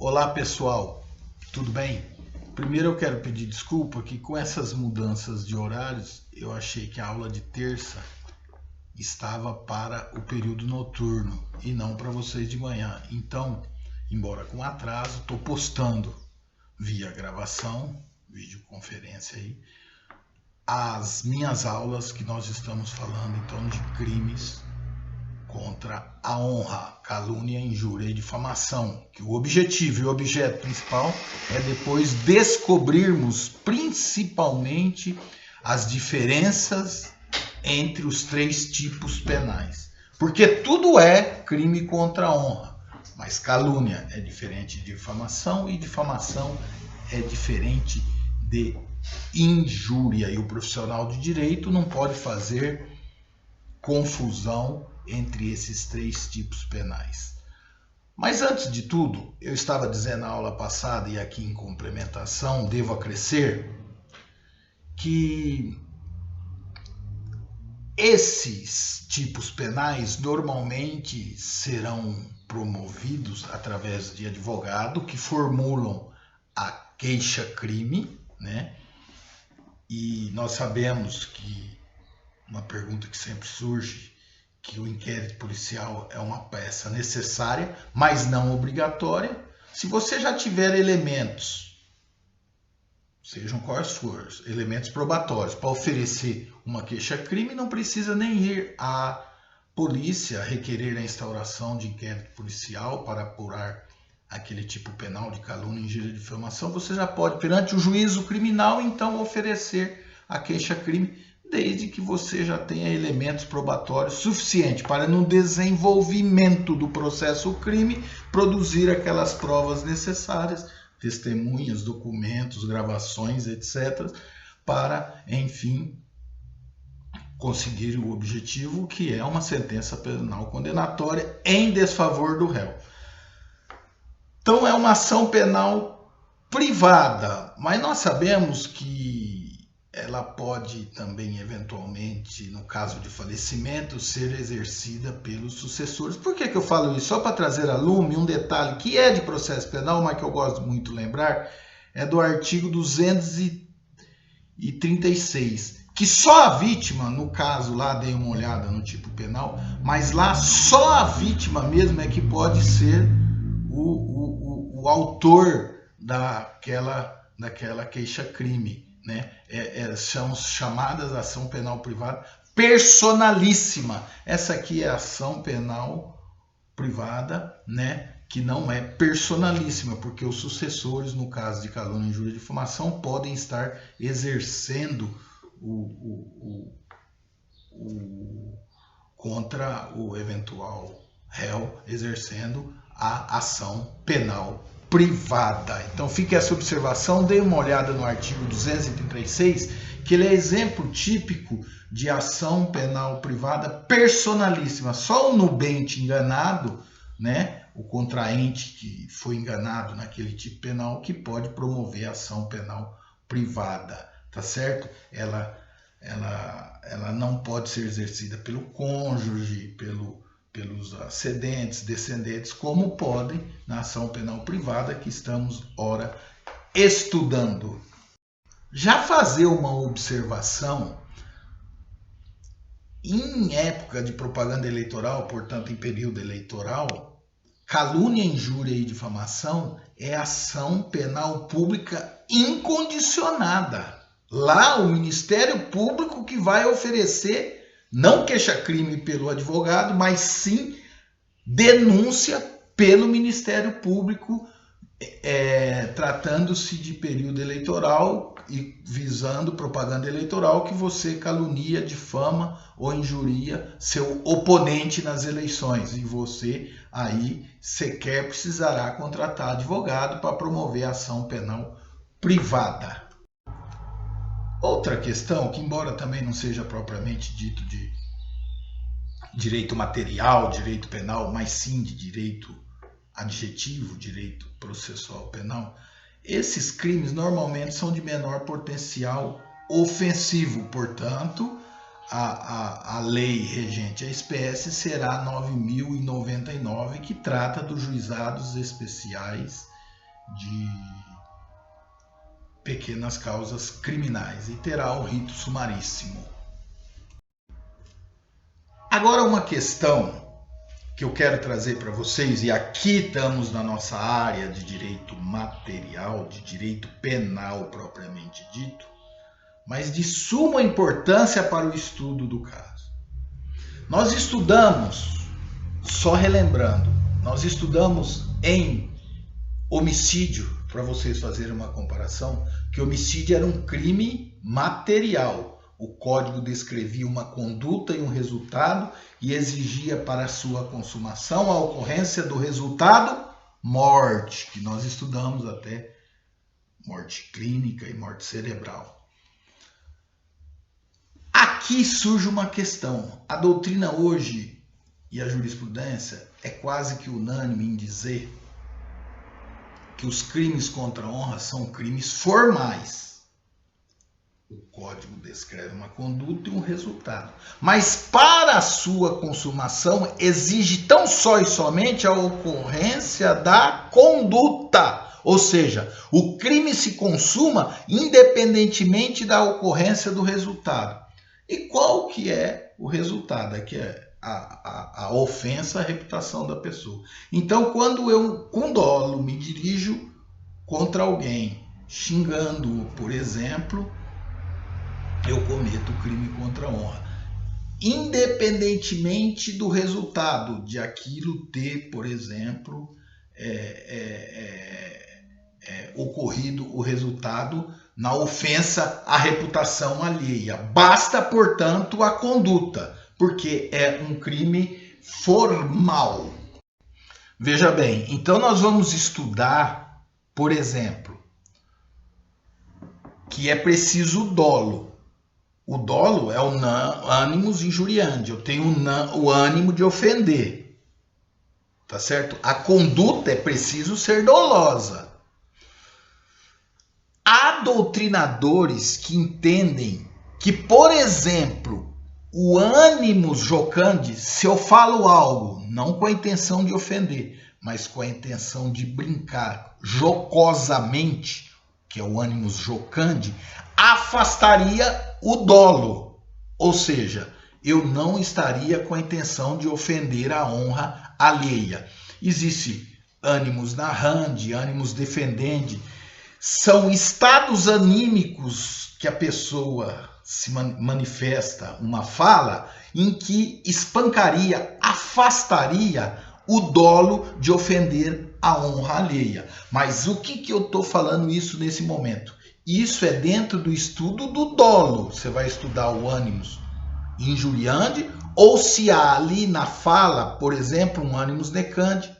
Olá pessoal, tudo bem? Primeiro eu quero pedir desculpa que com essas mudanças de horários eu achei que a aula de terça estava para o período noturno e não para vocês de manhã. Então, embora com atraso, estou postando via gravação, videoconferência aí, as minhas aulas que nós estamos falando então de crimes contra a honra, calúnia, injúria e difamação, que o objetivo e o objeto principal é depois descobrirmos principalmente as diferenças entre os três tipos penais. Porque tudo é crime contra a honra, mas calúnia é diferente de difamação e difamação é diferente de injúria. E o profissional de direito não pode fazer confusão entre esses três tipos penais. Mas antes de tudo, eu estava dizendo na aula passada e aqui em complementação, devo acrescer, que esses tipos penais normalmente serão promovidos através de advogado que formulam a queixa-crime, né? E nós sabemos que uma pergunta que sempre surge, que o inquérito policial é uma peça necessária, mas não obrigatória. Se você já tiver elementos, sejam quais forem, elementos probatórios, para oferecer uma queixa-crime, não precisa nem ir à polícia requerer a instauração de inquérito policial para apurar aquele tipo penal de calúnia, injúria e difamação. Você já pode, perante o juízo criminal, então, oferecer a queixa-crime, desde que você já tenha elementos probatórios suficientes para, no desenvolvimento do processo crime, produzir aquelas provas necessárias, testemunhas, documentos, gravações, etc., para, enfim, conseguir o objetivo, que é uma sentença penal condenatória em desfavor do réu. Então é uma ação penal privada, mas nós sabemos que ela pode também, eventualmente, no caso de falecimento, ser exercida pelos sucessores. Por que eu falo isso? Só para trazer a lume um detalhe que é de processo penal, mas que eu gosto muito de lembrar, é do artigo 236, que só a vítima, no caso lá, dei uma olhada no tipo penal, mas lá só a vítima mesmo é que pode ser o autor daquela queixa-crime, né? São chamadas ação penal privada personalíssima. Essa aqui é a ação penal privada, né? Que não é personalíssima, porque os sucessores, no caso de calúnia, injúria e difamação, podem estar exercendo contra o eventual réu, exercendo a ação penal privada. Então fique essa observação, dê uma olhada no artigo 236, que ele é exemplo típico de ação penal privada personalíssima. Só o nubente enganado, né, o contraente que foi enganado naquele tipo penal, que pode promover ação penal privada, tá certo? Ela não pode ser exercida pelo cônjuge, pelos ascendentes, descendentes, como podem na ação penal privada que estamos, ora, estudando. Já fazer uma observação, em época de propaganda eleitoral, portanto em período eleitoral, calúnia, injúria e difamação é ação penal pública incondicionada. Lá o Ministério Público que vai oferecer não queixa-crime pelo advogado, mas sim denúncia pelo Ministério Público, tratando-se de período eleitoral e visando propaganda eleitoral, que você calunia, difama ou injuria seu oponente nas eleições. E você aí sequer precisará contratar advogado para promover a ação penal privada. Outra questão, que embora também não seja propriamente dito de direito material, direito penal, mas sim de direito adjetivo, direito processual penal, esses crimes normalmente são de menor potencial ofensivo, portanto, a lei regente a espécie será 9.099, que trata dos juizados especiais de pequenas causas criminais e terá o rito sumaríssimo. Agora uma questão que eu quero trazer para vocês, e aqui estamos na nossa área de direito material, de direito penal propriamente dito, mas de suma importância para o estudo do caso. Nós estudamos, só relembrando, nós estudamos em homicídio, para vocês fazerem uma comparação, que homicídio era um crime material. O código descrevia uma conduta e um resultado e exigia para sua consumação a ocorrência do resultado morte, que nós estudamos até morte clínica e morte cerebral. Aqui surge uma questão. A doutrina hoje e a jurisprudência é quase que unânime em dizer que os crimes contra a honra são crimes formais. O código descreve uma conduta e um resultado. Mas para a sua consumação exige tão só e somente a ocorrência da conduta. Ou seja, o crime se consuma independentemente da ocorrência do resultado. E qual que é o resultado? É que é a ofensa à reputação da pessoa. Então, quando eu, com dolo, me dirijo contra alguém, xingando-o, por exemplo, eu cometo crime contra a honra. Independentemente do resultado, de aquilo ter, por exemplo, ocorrido o resultado na ofensa à reputação alheia. Basta, portanto, a conduta, porque é um crime formal. Veja bem, então nós vamos estudar, por exemplo, que é preciso o dolo. O dolo é o animus injuriandi, eu tenho o ânimo de ofender, tá certo? A conduta é preciso ser dolosa. Há doutrinadores que entendem que, por exemplo, o animus jocandi, se eu falo algo não com a intenção de ofender, mas com a intenção de brincar jocosamente, que é o animus jocandi, afastaria o dolo. Ou seja, eu não estaria com a intenção de ofender a honra alheia. Existe animus narrandi, animus defendendi. São estados anímicos que a pessoa se manifesta, uma fala, em que espancaria, afastaria o dolo de ofender a honra alheia. Mas o que eu estou falando isso nesse momento? Isso é dentro do estudo do dolo. Você vai estudar o animus injuriandi, ou se há ali na fala, por exemplo, um animus necandi,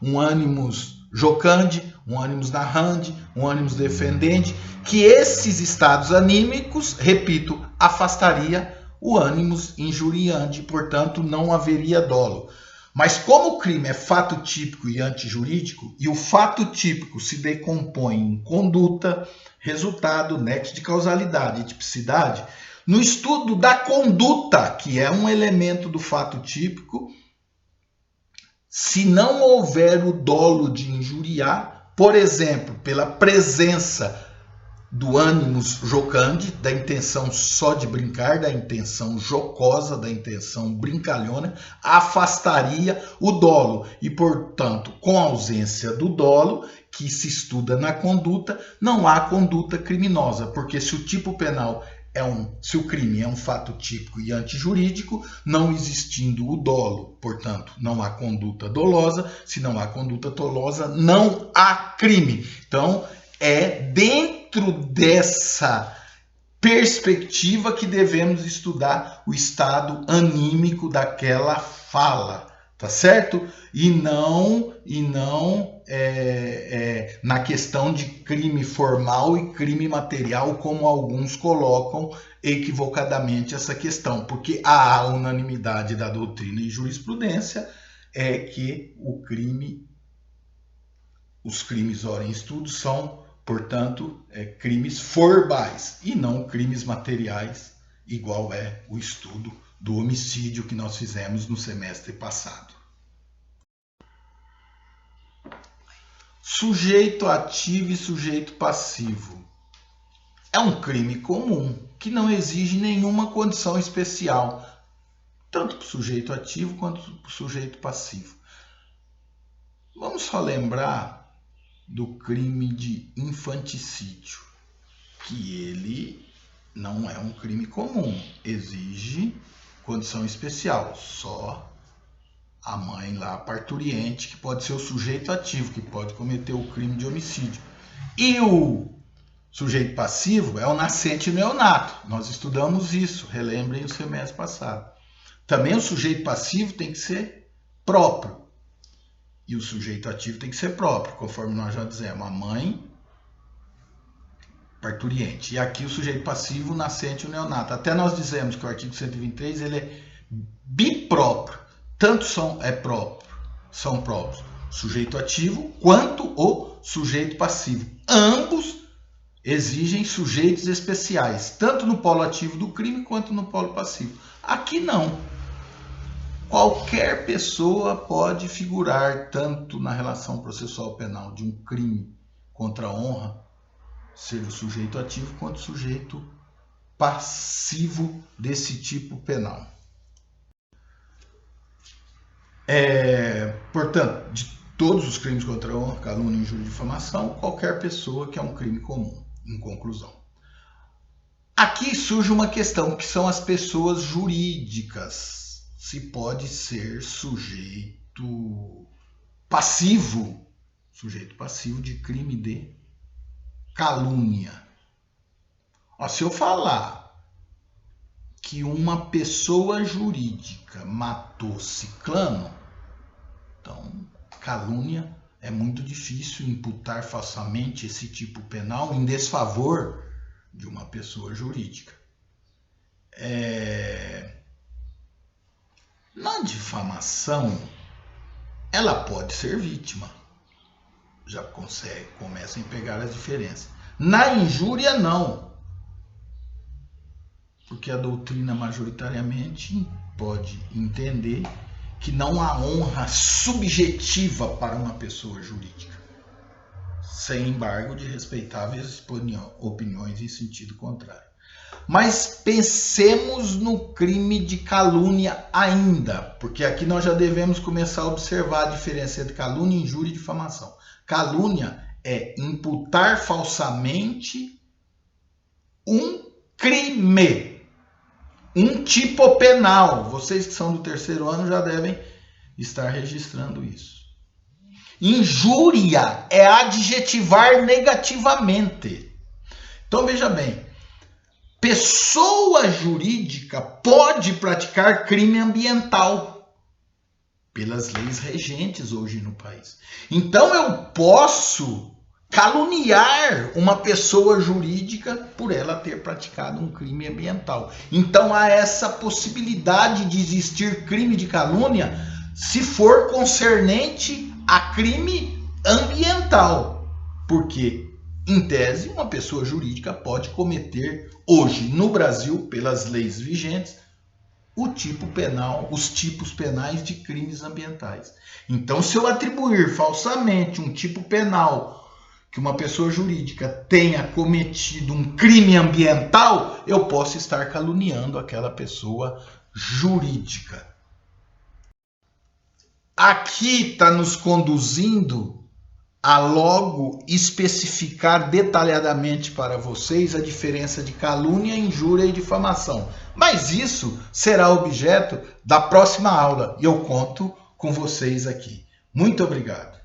um animus jocandi, um animus narrandi, um animus defendendi, que esses estados anímicos, repito, afastaria o animus injuriandi, portanto não haveria dolo. Mas como o crime é fato típico e antijurídico, e o fato típico se decompõe em conduta, resultado, nexo de causalidade e tipicidade, no estudo da conduta, que é um elemento do fato típico, se não houver o dolo de injuriar, por exemplo, pela presença do animus jocandi, da intenção só de brincar, da intenção jocosa, da intenção brincalhona, afastaria o dolo. E, portanto, com a ausência do dolo, que se estuda na conduta, não há conduta criminosa, porque se o tipo penal se o crime é um fato típico e antijurídico, não existindo o dolo, portanto, não há conduta dolosa. Se não há conduta dolosa, não há crime. Então, é dentro dessa perspectiva que devemos estudar o estado anímico daquela fala, tá certo? E não na questão de crime formal e crime material, como alguns colocam equivocadamente essa questão, porque a unanimidade da doutrina e jurisprudência é que os crimes ora em estudo são, portanto, crimes formais e não crimes materiais, igual é o estudo do homicídio que nós fizemos no semestre passado. Sujeito ativo e sujeito passivo. É um crime comum que não exige nenhuma condição especial, tanto para o sujeito ativo quanto para o sujeito passivo. Vamos só lembrar do crime de infanticídio, que ele não é um crime comum, exige condição especial, só a mãe lá parturiente, que pode ser o sujeito ativo, que pode cometer o crime de homicídio. E o sujeito passivo é o nascente neonato. Nós estudamos isso, relembrem o semestre passado. Também o sujeito passivo tem que ser próprio. E o sujeito ativo tem que ser próprio, conforme nós já dizemos, a mãe parturiente. E aqui o sujeito passivo, o nascente e o neonato. Até nós dizemos que o artigo 123 ele é bipróprio. Tanto são próprios o sujeito ativo quanto o sujeito passivo. Ambos exigem sujeitos especiais, tanto no polo ativo do crime quanto no polo passivo. Aqui não. Qualquer pessoa pode figurar tanto na relação processual penal de um crime contra a honra, ser o sujeito ativo, quanto o sujeito passivo desse tipo penal. Portanto, de todos os crimes contra a honra, calúnia, injúria e difamação, qualquer pessoa que é um crime comum, em conclusão. Aqui surge uma questão, que são as pessoas jurídicas. Se pode ser sujeito passivo de crime de calúnia. Se eu falar que uma pessoa jurídica matou ciclano, então calúnia, é muito difícil imputar falsamente esse tipo penal em desfavor de uma pessoa jurídica. Na difamação, ela pode ser vítima. Já começam a pegar as diferenças. Na injúria, não. Porque a doutrina majoritariamente pode entender que não há honra subjetiva para uma pessoa jurídica, sem embargo de respeitáveis opiniões em sentido contrário. Mas pensemos no crime de calúnia ainda, porque aqui nós já devemos começar a observar a diferença entre calúnia, injúria e difamação. Calúnia é imputar falsamente um crime, um tipo penal. Vocês que são do terceiro ano já devem estar registrando isso. Injúria é adjetivar negativamente. Então veja bem, pessoa jurídica pode praticar crime ambiental pelas leis regentes hoje no país. Então eu posso caluniar uma pessoa jurídica por ela ter praticado um crime ambiental. Então há essa possibilidade de existir crime de calúnia se for concernente a crime ambiental. Porque, em tese, uma pessoa jurídica pode cometer hoje no Brasil, pelas leis vigentes, o tipo penal, os tipos penais de crimes ambientais. Então, se eu atribuir falsamente um tipo penal que uma pessoa jurídica tenha cometido um crime ambiental, eu posso estar caluniando aquela pessoa jurídica. Aqui está nos conduzindo a logo especificar detalhadamente para vocês a diferença de calúnia, injúria e difamação. Mas isso será objeto da próxima aula e eu conto com vocês aqui. Muito obrigado.